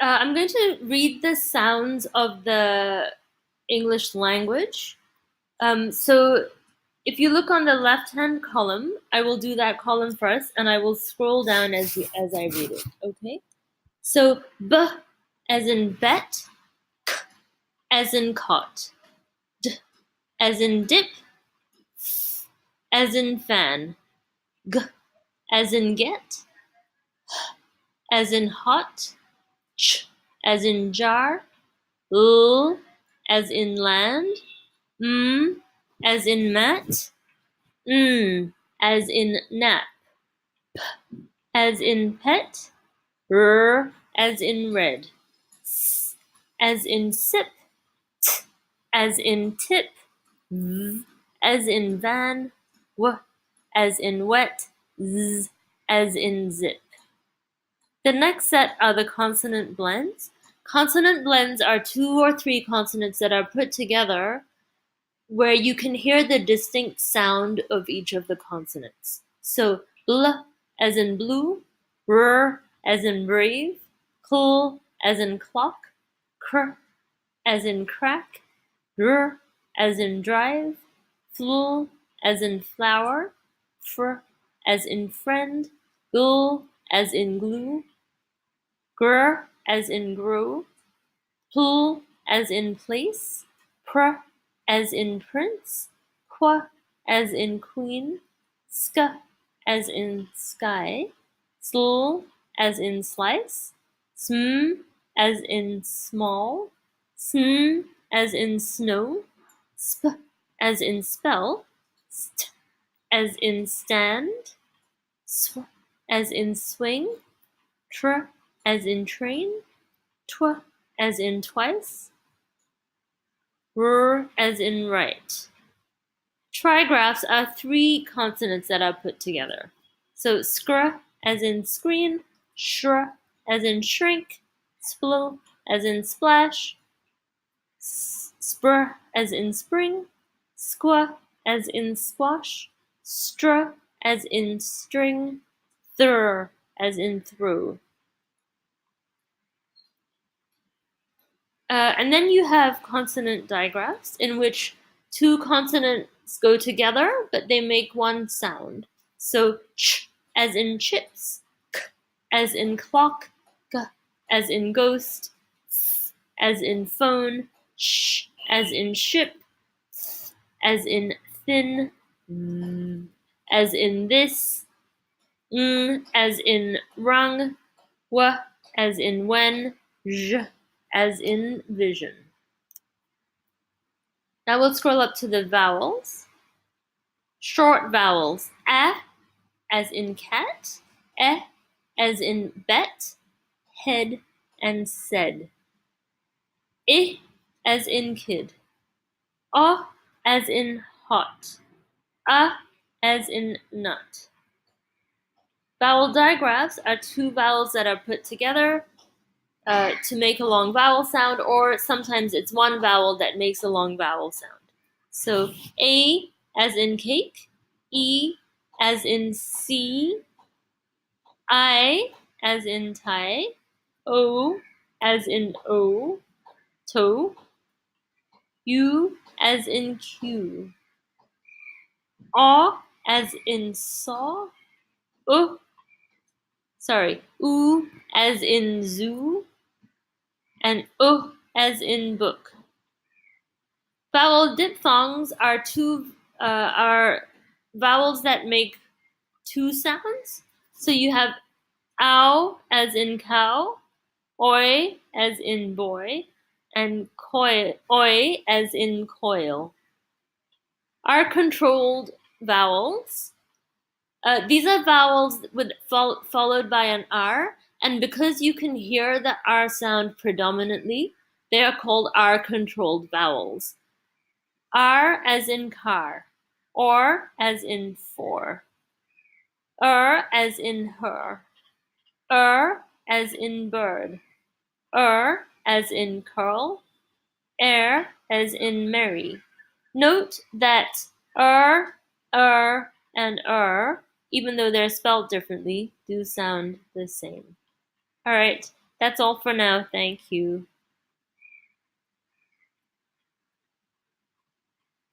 I'm going to read the sounds of the English language. So if you look on the left-hand column, I will do that column first, and I will scroll down as I read it, okay? So b as in bet, k as in cot, d as in dip, f as in fan, g as in get, h as in hot, ch as in jar, l as in land, m as in mat, n as in nap, as in pet, r as in red, s as in sip, t as in tip, v as in van, w as in wet, z as in zip. The next set are the consonant blends. Consonant blends are 2 or 3 consonants that are put together where you can hear the distinct sound of each of the consonants. So l as in blue, r as in brave, cl as in clock, cr as in crack, dr as in drive, fl as in flower, fr as in friend, gl as in glue, gr as in grow, pl as in place, pr as in prince, qu as in queen, sk as in sky, sl as in slice, sm as in small, sn as in snow, sp as in spell, st as in stand, sw as in swing, tr as in train, tw as in twice, r as in right. Trigraphs are 3 consonants that are put together. So scr as in screen, shr as in shrink, spl as in splash, spr as in spring, squa as in squash, str as in string, thr as in throw. And then you have consonant digraphs in which 2 consonants go together, but they make one sound. So ch as in chips, k as in clock, g as in ghost, f as in phone, sh as in ship, th as in thin, as in this, as in rung, w as in when, j as in vision. Now we'll scroll up to the vowels. Short vowels. A as in cat, e as in bet, head, and said. I as in kid. O as in hot. A as in nut. Vowel digraphs are 2 vowels that are put together to make a long vowel sound, or sometimes it's 1 vowel that makes a long vowel sound. So A as in cake, E as in sea, I as in tie, O as in O, toe, U as in Q, A as in saw, U as in zoo, and as in book. Vowel diphthongs are vowels that make 2 sounds. So you have ow as in cow, oi as in boy, and oi as in coil. Are controlled vowels. These are vowels followed by an R, and because you can hear the R sound predominantly, they are called R-controlled vowels. R as in car, or as in for, as in her, as in bird, as in curl, as in merry. Note that and even though they're spelled differently, do sound the same. All right, That's all for now. Thank you.